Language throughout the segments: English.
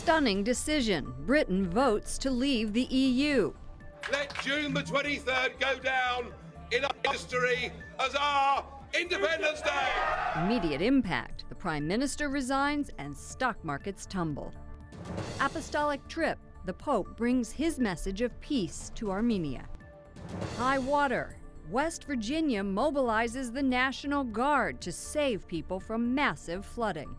stunning decision. Britain votes to leave the EU. Let June the 23rd go down in our history as our Independence Day. Immediate impact. The Prime Minister resigns and stock markets tumble. Apostolic trip. The Pope brings his message of peace to Armenia. High water. West Virginia mobilizes the National Guard to save people from massive flooding.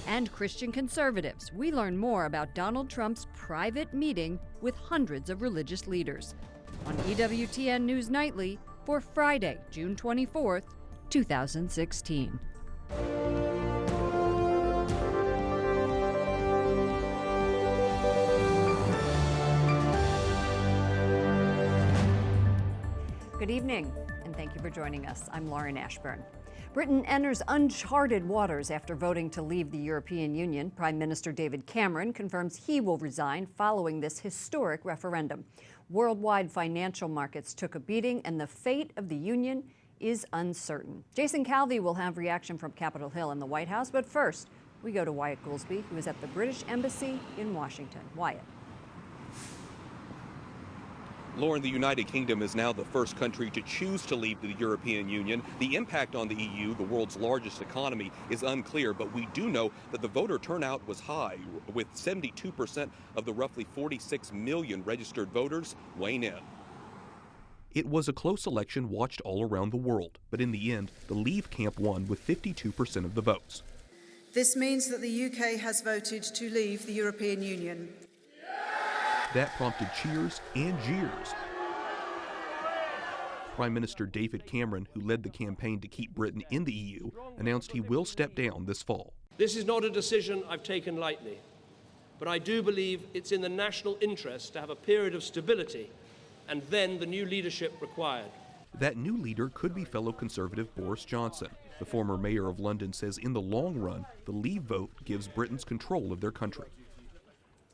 And Christian conservatives. We learn more about Donald Trump's private meeting with hundreds of religious leaders on EWTN News Nightly for Friday, June 24th, 2016. Good evening, and thank you for joining us. I'm Lauren Ashburn. Britain enters uncharted waters after voting to leave the European Union. Prime Minister David Cameron confirms he will resign following this historic referendum. Worldwide financial markets took a beating, and the fate of the Union is uncertain. Jason Calvi will have reaction from Capitol Hill and the White House, but first, we go to Wyatt Goolsbee, who is at the British Embassy in Washington. Wyatt. Lauren, the United Kingdom is now the first country to choose to leave the European Union. The impact on the EU, the world's largest economy, is unclear, but we do know that the voter turnout was high, with 72% of the roughly 46 million registered voters weighing in. It was a close election watched all around the world, but in the end, the Leave camp won with 52% of the votes. This means that the UK has voted to leave the European Union. That prompted cheers and jeers. Prime Minister David Cameron, who led the campaign to keep Britain in the EU, announced he will step down this fall. This is not a decision I've taken lightly, but I do believe it's in the national interest to have a period of stability and then the new leadership required. That new leader could be fellow Conservative Boris Johnson. The former mayor of London says in the long run, the Leave vote gives Britons control of their country.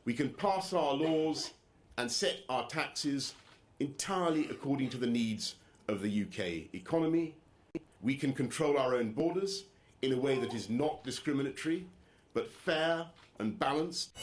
We can pass our laws and set our taxes entirely according to the needs of the UK economy. We can control our own borders in a way that is not discriminatory, but fair and balanced.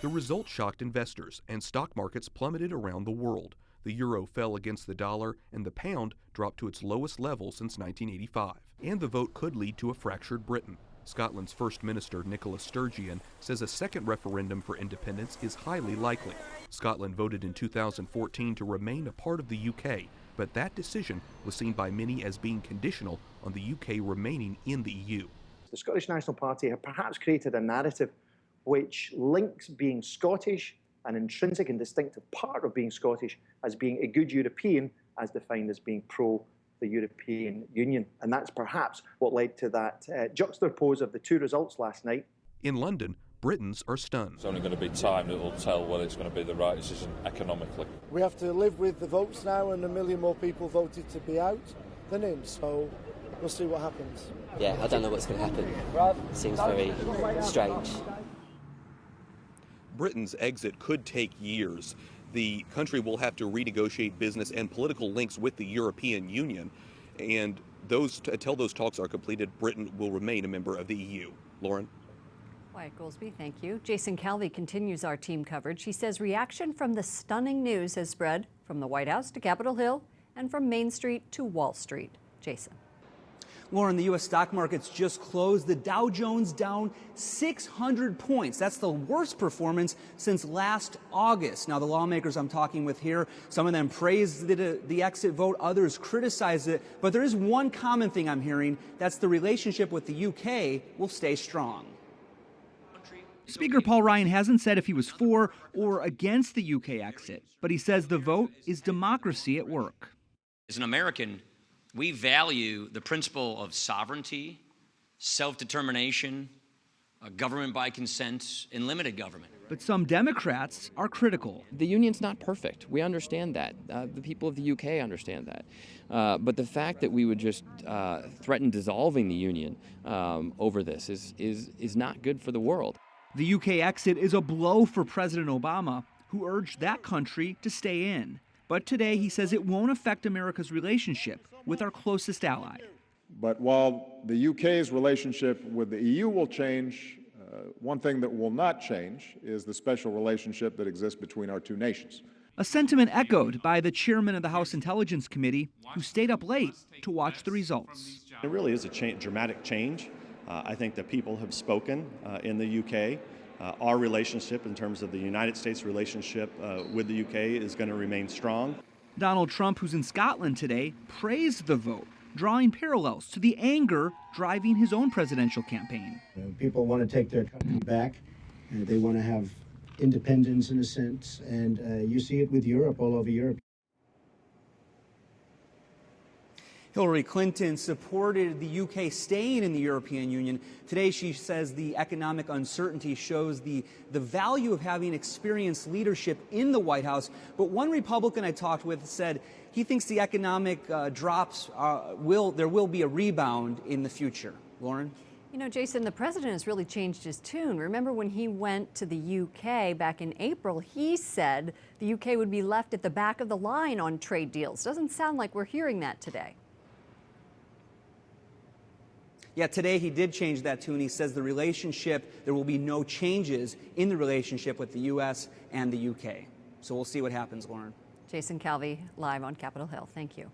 The result shocked investors, and stock markets plummeted around the world. The euro fell against the dollar, and the pound dropped to its lowest level since 1985. And the vote could lead to a fractured Britain. Scotland's First Minister Nicola Sturgeon says a second referendum for independence is highly likely. Scotland voted in 2014 to remain a part of the UK, but that decision was seen by many as being conditional on the UK remaining in the EU. The Scottish National Party have perhaps created a narrative which links being Scottish, an intrinsic and distinctive part of being Scottish, as being a good European, as defined as being pro the European Union. And that's perhaps what led to that juxtapose of the two results last night. In London, Britons are stunned. It's only going to be time that will tell whether it's going to be the right decision economically. We have to live with the votes now, and 1 million more people voted to be out than in, so we'll see what happens. Yeah, I don't know what's going to happen. It seems very strange. Britain's exit could take years. The country will have to renegotiate business and political links with the European Union, and until those talks are completed, Britain will remain a member of the EU. Lauren? Wyatt Goolsbee, thank you. Jason Calvi continues our team coverage. He says reaction from the stunning news has spread from the White House to Capitol Hill and from Main Street to Wall Street. Jason. Lauren, the U.S. stock markets just closed. The Dow Jones down 600 points. That's the worst performance since last August. Now, the lawmakers I'm talking with here, some of them praised the exit vote, others criticized it. But there is one common thing I'm hearing. That's the relationship with the U.K. will stay strong. Speaker Paul Ryan hasn't said if he was for or against the UK exit, but he says the vote is democracy at work. As an American, we value the principle of sovereignty, self-determination, government by consent, and limited government. But some Democrats are critical. The union's not perfect. We understand that. The people of the UK understand that. But the fact that we would just threaten dissolving the union over this is not good for the world. The UK exit is a blow for President Obama, who urged that country to stay in. But today he says it won't affect America's relationship with our closest ally. But while the UK's relationship with the EU will change, One thing that will not change is the special relationship that exists between our two nations. A sentiment echoed by the chairman of the House Intelligence Committee, who stayed up late to watch the results. It really is a dramatic change. I think that people have spoken in the UK. Our relationship, in terms of the United States relationship with the UK, is going to remain strong. Donald Trump, who's in Scotland today, praised the vote, drawing parallels to the anger driving his own presidential campaign. People want to take their country back. They want to have independence in a sense, and you see it with Europe, all over Europe. Hillary Clinton supported the UK staying in the European Union. Today, she says the economic uncertainty shows the value of having experienced leadership in the White House. But one Republican I talked with said he thinks the economic drops there will be a rebound in the future. Lauren? You know, Jason, the president has really changed his tune. Remember when he went to the UK back in April, he said the UK would be left at the back of the line on trade deals. Doesn't sound like we're hearing that today. Yeah, today he did change that tune. He says there will be no changes in the relationship with the U.S. and the U.K. So we'll see what happens, Lauren. Jason Calvi, live on Capitol Hill. Thank you.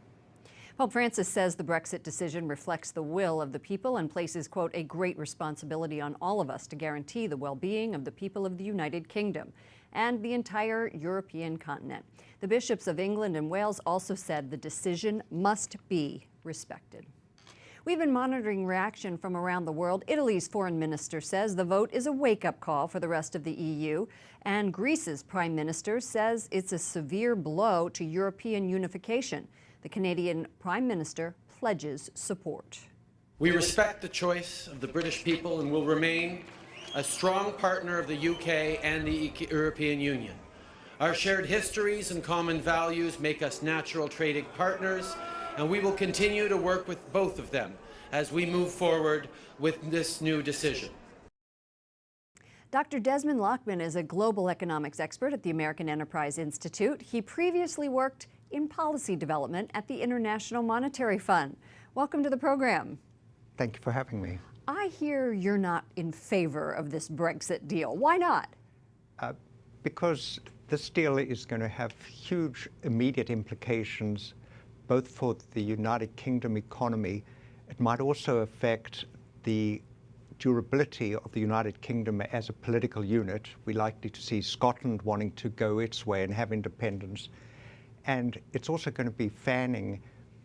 Pope Francis says the Brexit decision reflects the will of the people and places, quote, a great responsibility on all of us to guarantee the well-being of the people of the United Kingdom and the entire European continent. The bishops of England and Wales also said the decision must be respected. We've been monitoring reaction from around the world. Italy's foreign minister says the vote is a wake-up call for the rest of the EU. And Greece's prime minister says it's a severe blow to European unification. The Canadian prime minister pledges support. We respect the choice of the British people and will remain a strong partner of the UK and the European Union. Our shared histories and common values make us natural trading partners, and we will continue to work with both of them as we move forward with this new decision. Dr. Desmond Lockman is a global economics expert at the American Enterprise Institute. He previously worked in policy development at the International Monetary Fund. Welcome to the program. Thank you for having me. I hear you're not in favor of this Brexit deal. Why not? Because this deal is going to have huge immediate implications both for the United Kingdom economy. It might also affect the durability of the United Kingdom as a political unit. We're likely to see Scotland wanting to go its way and have independence. And it's also going to be fanning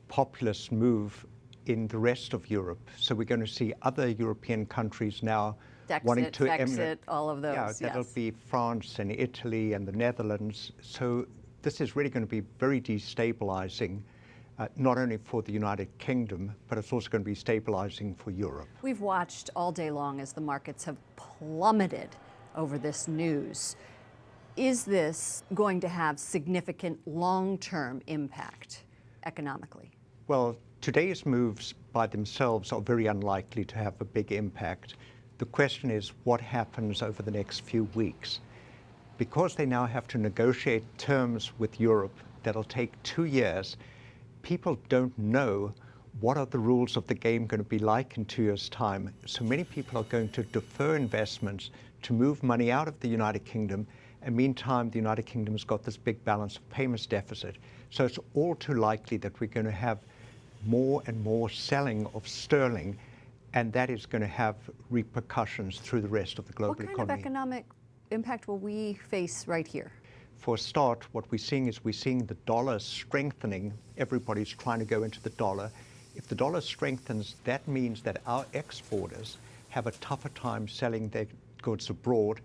populist move in the rest of Europe. So we're going to see other European countries now wanting to Brexit, all of those. Yeah, that'll be France and Italy and the Netherlands. So this is really going to be very destabilizing. Not only for the United Kingdom, but it's also going to be stabilizing for Europe. We've watched all day long as the markets have plummeted over this news. Is this going to have significant long-term impact economically? Well, today's moves by themselves are very unlikely to have a big impact. The question is what happens over the next few weeks. Because they now have to negotiate terms with Europe that'll take 2 years, people don't know what are the rules of the game going to be like in 2 years' time. So many people are going to defer investments to move money out of the United Kingdom. And meantime, the United Kingdom has got this big balance of payments deficit. So it's all too likely that we're going to have more and more selling of sterling, and that is going to have repercussions through the rest of the global economy. What kind of economic impact will we face right here? For a start, what we're seeing is we're seeing the dollar strengthening. Everybody's trying to go into the dollar. If the dollar strengthens, that means that our exporters have a tougher time selling their goods abroad.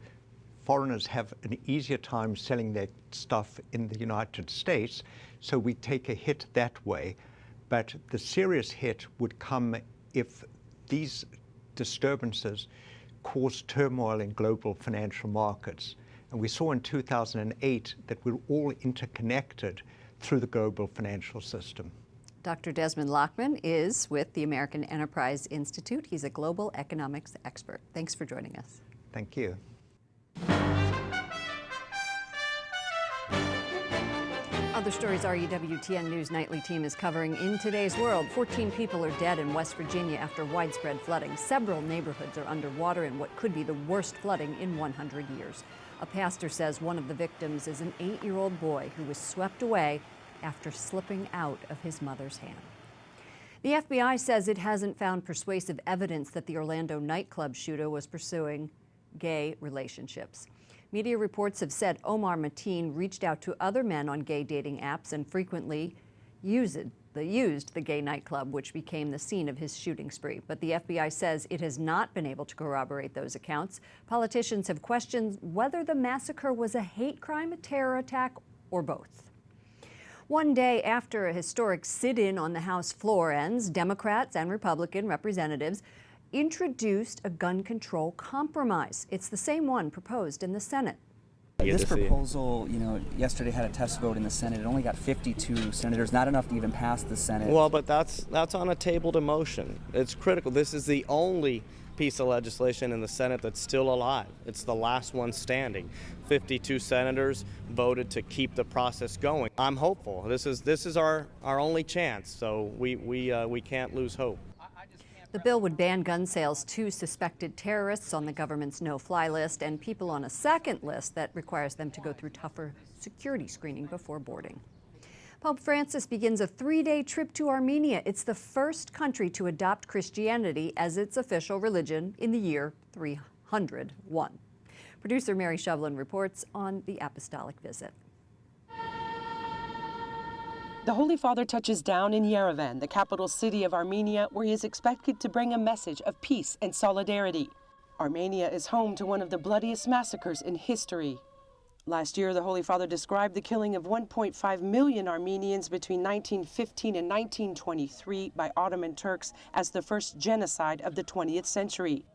Foreigners have an easier time selling their stuff in the United States, so we take a hit that way. But the serious hit would come if these disturbances cause turmoil in global financial markets. And we saw in 2008 that we're all interconnected through the global financial system. Dr. Desmond Lockman is with the American Enterprise Institute. He's a global economics expert. Thanks for joining us. Thank you. other stories our EWTN News Nightly team is covering in today's world. 14 people are dead in West Virginia after widespread flooding. Several neighborhoods are underwater in what could be the worst flooding in 100 years. A pastor says one of the victims is an 8-year-old boy who was swept away after slipping out of his mother's hand. The FBI says it hasn't found persuasive evidence that the Orlando nightclub shooter was pursuing gay relationships. Media reports have said Omar Mateen reached out to other men on gay dating apps and frequently used the gay nightclub, which became the scene of his shooting spree. But the FBI says it has not been able to corroborate those accounts. Politicians have questioned whether the massacre was a hate crime, a terror attack, or both. One day after a historic sit-in on the House floor ends, Democrats and Republican representatives introduced a gun control compromise. It's the same one proposed in the Senate. This proposal, yesterday had a test vote in the Senate. It only got 52 senators, not enough to even pass the Senate. Well, but that's on a tabled motion. It's critical. This is the only piece of legislation in the Senate that's still alive. It's the last one standing. 52 senators voted to keep the process going. I'm hopeful. This is our only chance, so we can't lose hope. The bill would ban gun sales to suspected terrorists on the government's no-fly list and people on a second list that requires them to go through tougher security screening before boarding. Pope Francis begins a 3-day trip to Armenia. It's the first country to adopt Christianity as its official religion in the year 301. Producer Mary Shovlin reports on the apostolic visit. The Holy Father touches down in Yerevan, the capital city of Armenia, where he is expected to bring a message of peace and solidarity. Armenia is home to one of the bloodiest massacres in history. Last year, the Holy Father described the killing of 1.5 million Armenians between 1915 and 1923 by Ottoman Turks as the first genocide of the 20th century.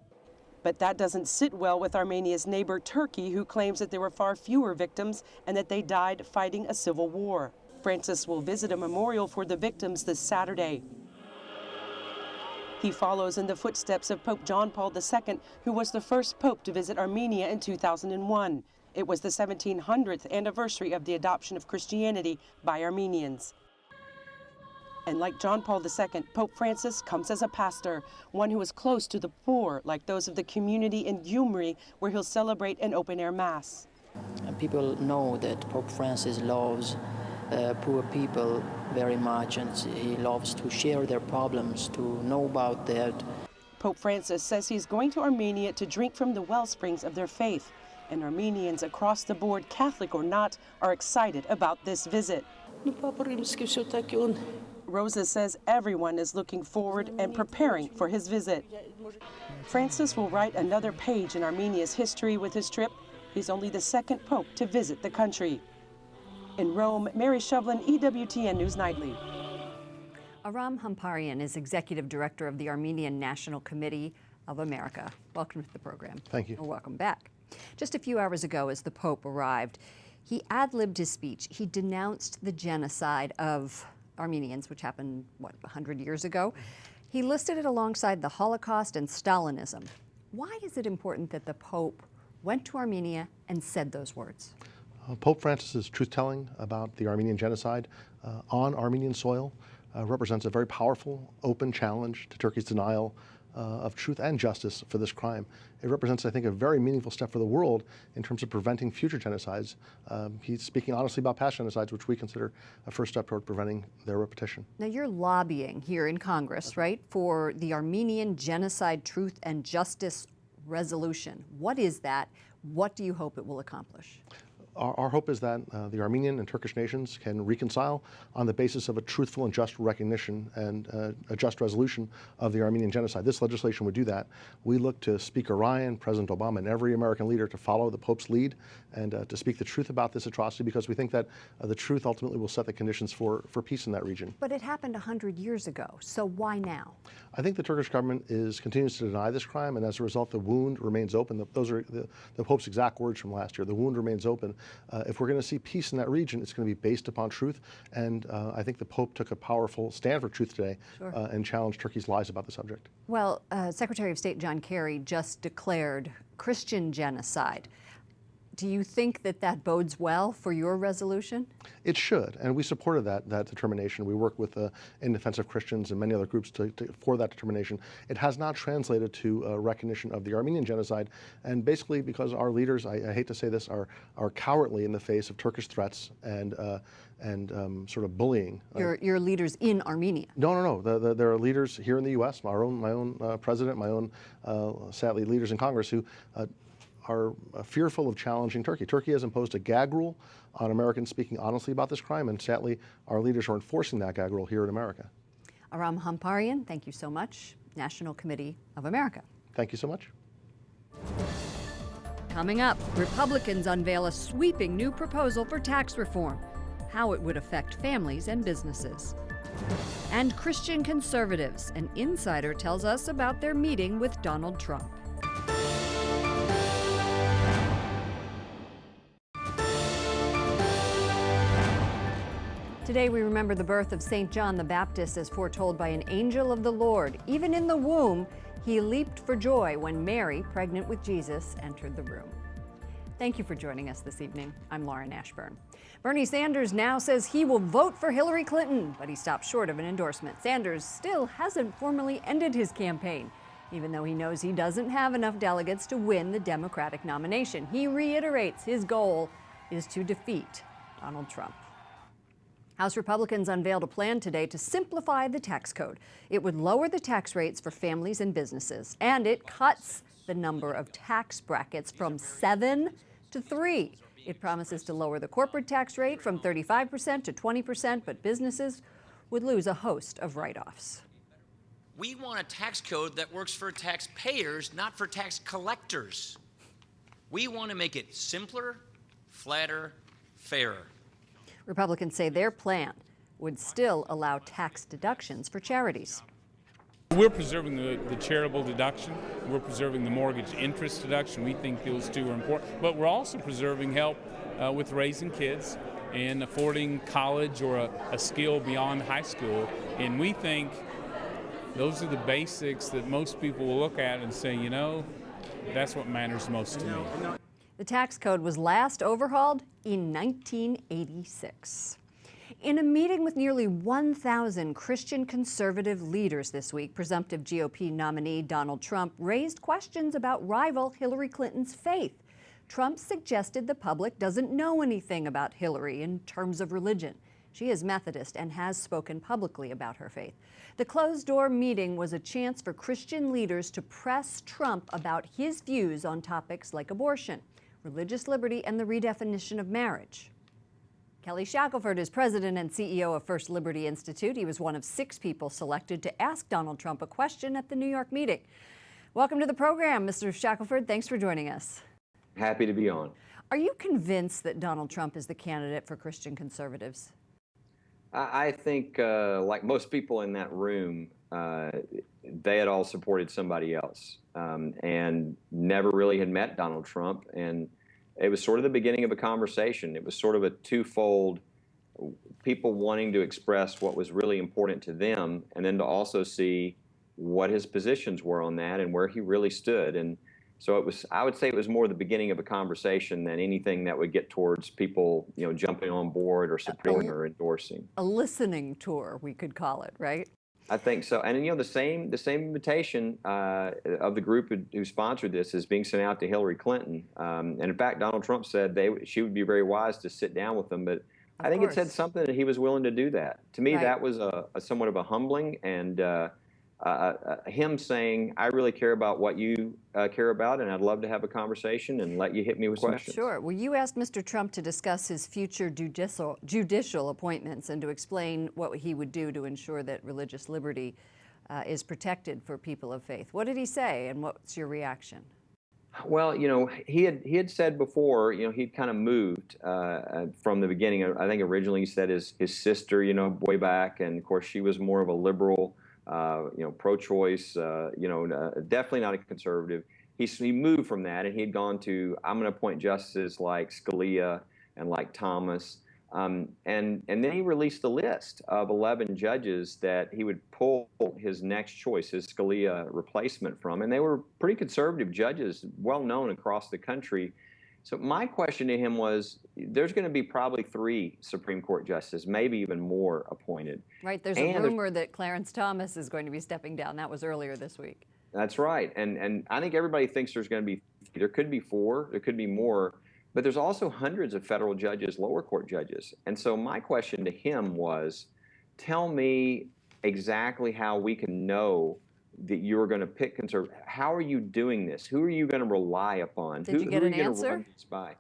But that doesn't sit well with Armenia's neighbor Turkey, who claims that there were far fewer victims and that they died fighting a civil war. Francis will visit a memorial for the victims this Saturday. He follows in the footsteps of Pope John Paul II, who was the first pope to visit Armenia in 2001. It was the 1700th anniversary of the adoption of Christianity by Armenians. And like John Paul II, Pope Francis comes as a pastor, one who is close to the poor, like those of the community in Gyumri, where he'll celebrate an open-air mass. And people know that Pope Francis loves poor people very much, and he loves to share their problems, to know about that. Pope Francis says he's going to Armenia to drink from the well springs of their faith, and Armenians across the board, Catholic or not, are excited about this visit. Rosa says everyone is looking forward and preparing for his visit. Francis will write another page in Armenia's history with his trip. He's only the second pope to visit the country. In Rome, Mary Shovlin, EWTN News Nightly. Aram Hamparian is Executive Director of the Armenian National Committee of America. Welcome to the program. Thank you. Or welcome back. Just a few hours ago, as the Pope arrived, he ad-libbed his speech. He denounced the genocide of Armenians, which happened, 100 years ago. He listed it alongside the Holocaust and Stalinism. Why is it important that the Pope went to Armenia and said those words? Pope Francis's truth-telling about the Armenian genocide on Armenian soil represents a very powerful, open challenge to Turkey's denial of truth and justice for this crime. It represents, I think, a very meaningful step for the world in terms of preventing future genocides. He's speaking honestly about past genocides, which we consider a first step toward preventing their repetition. Now, you're lobbying here in Congress, right, for the Armenian Genocide Truth and Justice Resolution. What is that? What do you hope it will accomplish? Our hope is that the Armenian and Turkish nations can reconcile on the basis of a truthful and just recognition and a just resolution of the Armenian genocide. This legislation would do that. We look to Speaker Ryan, President Obama, and every American leader to follow the Pope's lead and to speak the truth about this atrocity, because we think that the truth ultimately will set the conditions for peace in that region. But it happened 100 years ago, so why now? I think the Turkish government continues to deny this crime, and as a result, the wound remains open. Those are the Pope's exact words from last year. The wound remains open. If we're going to see peace in that region, it's going to be based upon truth, and I think the Pope took a powerful stand for truth today. Sure. And challenged Turkey's lies about the subject. Well, Secretary of State John Kerry just declared Christian genocide. Do you think that that bodes well for your resolution? It should, and we supported that determination. We work with In Defense of Christians and many other groups for that determination. It has not translated to recognition of the Armenian genocide, and basically because our leaders, I hate to say this, are cowardly in the face of Turkish threats and sort of bullying. Your leaders in Armenia? No. There are leaders here in the U.S., my own president, my own, sadly, leaders in Congress who are fearful of challenging Turkey. Turkey has imposed a gag rule on Americans speaking honestly about this crime, and sadly, our leaders are enforcing that gag rule here in America. Aram Hamparian, thank you so much. National Committee of America. Thank you so much. Coming up, Republicans unveil a sweeping new proposal for tax reform, how it would affect families and businesses. And Christian conservatives, an insider tells us about their meeting with Donald Trump. Today we remember the birth of St. John the Baptist as foretold by an angel of the Lord. Even in the womb, he leaped for joy when Mary, pregnant with Jesus, entered the room. Thank you for joining us this evening. I'm Lauren Ashburn. Bernie Sanders now says he will vote for Hillary Clinton, but he stopped short of an endorsement. Sanders still hasn't formally ended his campaign, even though he knows he doesn't have enough delegates to win the Democratic nomination. He reiterates his goal is to defeat Donald Trump. House Republicans unveiled a plan today to simplify the tax code. It would lower the tax rates for families and businesses, and it cuts the number of tax brackets from 7 to 3. It promises to lower the corporate tax rate from 35% to 20%, but businesses would lose a host of write-offs. We want a tax code that works for taxpayers, not for tax collectors. We want to make it simpler, flatter, fairer. Republicans say their plan would still allow tax deductions for charities. We're preserving the charitable deduction. We're preserving the mortgage interest deduction. We think those two are important. But we're also preserving help with raising kids and affording college or a skill beyond high school. And we think those are the basics that most people will look at and say, you know, that's what matters most to me. The tax code was last overhauled in 1986. In a meeting with nearly 1,000 Christian conservative leaders this week, presumptive GOP nominee Donald Trump raised questions about rival Hillary Clinton's faith. Trump suggested the public doesn't know anything about Hillary in terms of religion. She is Methodist and has spoken publicly about her faith. The closed-door meeting was a chance for Christian leaders to press Trump about his views on topics like abortion, religious liberty, and the redefinition of marriage. Kelly Shackelford is president and CEO of First Liberty Institute. He was one of 6 people selected to ask Donald Trump a question at the New York meeting. Welcome to the program, Mr. Shackelford. Thanks for joining us. Happy to be on. Are you convinced that Donald Trump is the candidate for Christian conservatives? I think, like most people in that room, they had all supported somebody else and never really had met Donald Trump. And it was sort of the beginning of a conversation. It was sort of a twofold, people wanting to express what was really important to them, and then to also see what his positions were on that and where he really stood. And so it was, I would say it was more the beginning of a conversation than anything that would get towards people, you know, jumping on board or supporting or endorsing. A listening tour, we could call it, right? I think so. And, you know, the same invitation of the group who sponsored this is being sent out to Hillary Clinton. And in fact, Donald Trump said she would be very wise to sit down with them. But I think it said something that he was willing to do that. To me, that was a somewhat of a humbling and him saying, I really care about what you care about, and I'd love to have a conversation and let you hit me with questions. Sure. Well, you asked Mr. Trump to discuss his future judicial appointments and to explain what he would do to ensure that religious liberty is protected for people of faith. What did he say, and what's your reaction? Well, you know, he had said before, you know, he'd kind of moved from the beginning. I think originally he said his sister, you know, way back, and of course she was more of a liberal, you know, pro-choice, you know, definitely not a conservative. He moved from that, and he had gone to, I'm going to appoint justices like Scalia and like Thomas. And then he released a list of 11 judges that he would pull his next choice, his Scalia replacement from. And they were pretty conservative judges, well known across the country. So my question to him was, there's going to be probably 3 Supreme Court justices, maybe even more appointed. Right, there's a rumor that Clarence Thomas is going to be stepping down. That was earlier this week. That's right. And I think everybody thinks there could be 4, there could be more, but there's also hundreds of federal judges, lower court judges. And so my question to him was, tell me exactly how we can know that you're going to pick conservative. How are you doing this? Who are you going to rely upon? Did you get an answer? Who are you going to run this by?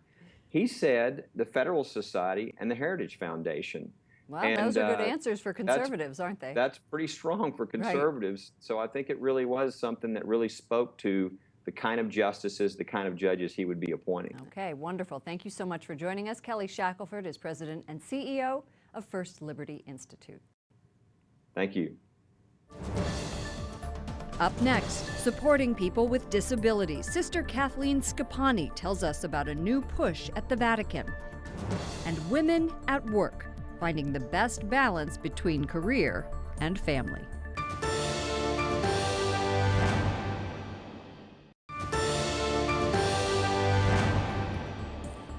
He said the Federalist Society and the Heritage Foundation. Well, those are good answers for conservatives, aren't they? That's pretty strong for conservatives. Right. So I think it really was something that really spoke to the kind of justices, the kind of judges he would be appointing. Okay, wonderful. Thank you so much for joining us. Kelly Shackelford is president and CEO of First Liberty Institute. Thank you. Up next, supporting people with disabilities. Sister Kathleen Scapani tells us about a new push at the Vatican. And women at work, finding the best balance between career and family.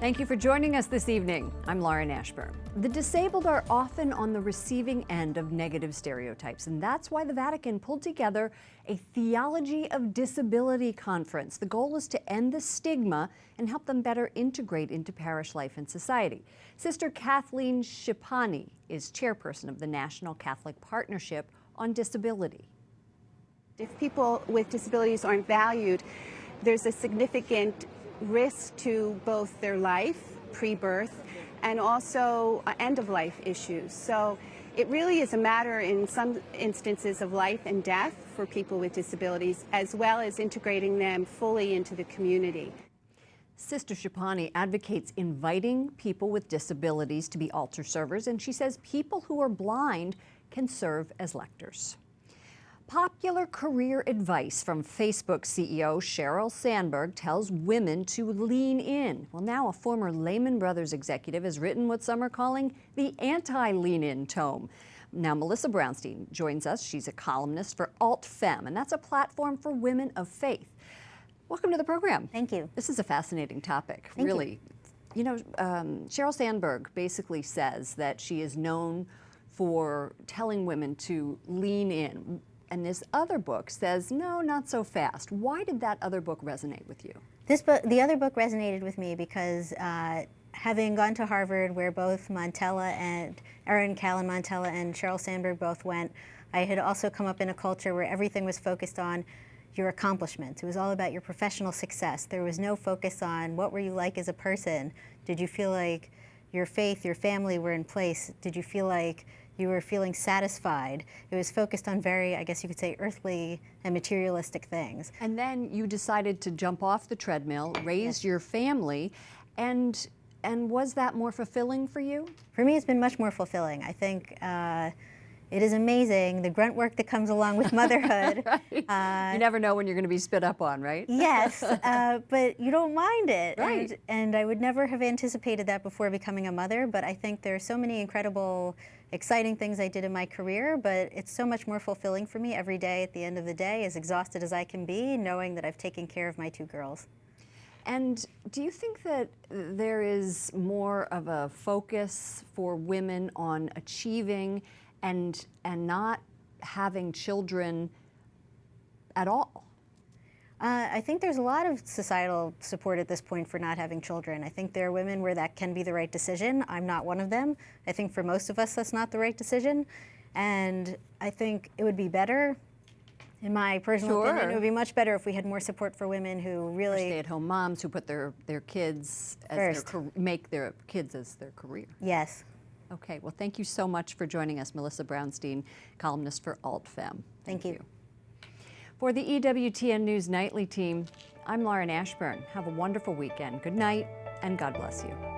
Thank you for joining us this evening. I'm Lauren Ashburn. The disabled are often on the receiving end of negative stereotypes, and that's why the Vatican pulled together a Theology of Disability conference. The goal is to end the stigma and help them better integrate into parish life and society. Sister Kathleen Scapani is chairperson of the National Catholic Partnership on Disability. If people with disabilities aren't valued, there's a significant risk to both their life, pre-birth, and also end-of-life issues. So it really is a matter in some instances of life and death for people with disabilities, as well as integrating them fully into the community. Sister Scapani advocates inviting people with disabilities to be altar servers, and she says people who are blind can serve as lectors. Popular career advice from Facebook CEO Sheryl Sandberg tells women to lean in. Well, now a former Lehman Brothers executive has written what some are calling the anti-lean-in tome. Now Melissa Brownstein joins us. She's a columnist for Alt-Fem, and that's a platform for women of faith. Welcome to the program. Thank you. This is a fascinating topic, Thank really. You know, Sheryl Sandberg basically says that she is known for telling women to lean in. And this other book says, no, not so fast. Why did that other book resonate with you? This book, the other book resonated with me because having gone to Harvard, where both Montella and Erin Callan Montella and Sheryl Sandberg both went, I had also come up in a culture where everything was focused on your accomplishments. It was all about your professional success. There was no focus on what were you like as a person. Did you feel like your faith, your family were in place? Did you feel like you were feeling satisfied? It was focused on very, I guess you could say, earthly and materialistic things. And then you decided to jump off the treadmill, raise your family, and was that more fulfilling for you? For me, it's been much more fulfilling. I think it is amazing, the grunt work that comes along with motherhood. Right. You never know when you're going to be spit up on, right? Yes, but you don't mind it. Right. And I would never have anticipated that before becoming a mother, but I think there are so many incredible, exciting things I did in my career, but it's so much more fulfilling for me every day at the end of the day, as exhausted as I can be, knowing that I've taken care of my 2 girls. And do you think that there is more of a focus for women on achieving and not having children at all? I think there's a lot of societal support at this point for not having children. I think there are women where that can be the right decision. I'm not one of them. I think for most of us that's not the right decision. And I think it would be better, in my personal opinion, it would be much better if we had more support for women who really... Or stay-at-home moms who put their kids as make their kids as their career. Yes. Okay, well, thank you so much for joining us, Melissa Brownstein, columnist for Alt-Fem. Thank you. For the EWTN News Nightly team, I'm Lauren Ashburn. Have a wonderful weekend. Good night, and God bless you.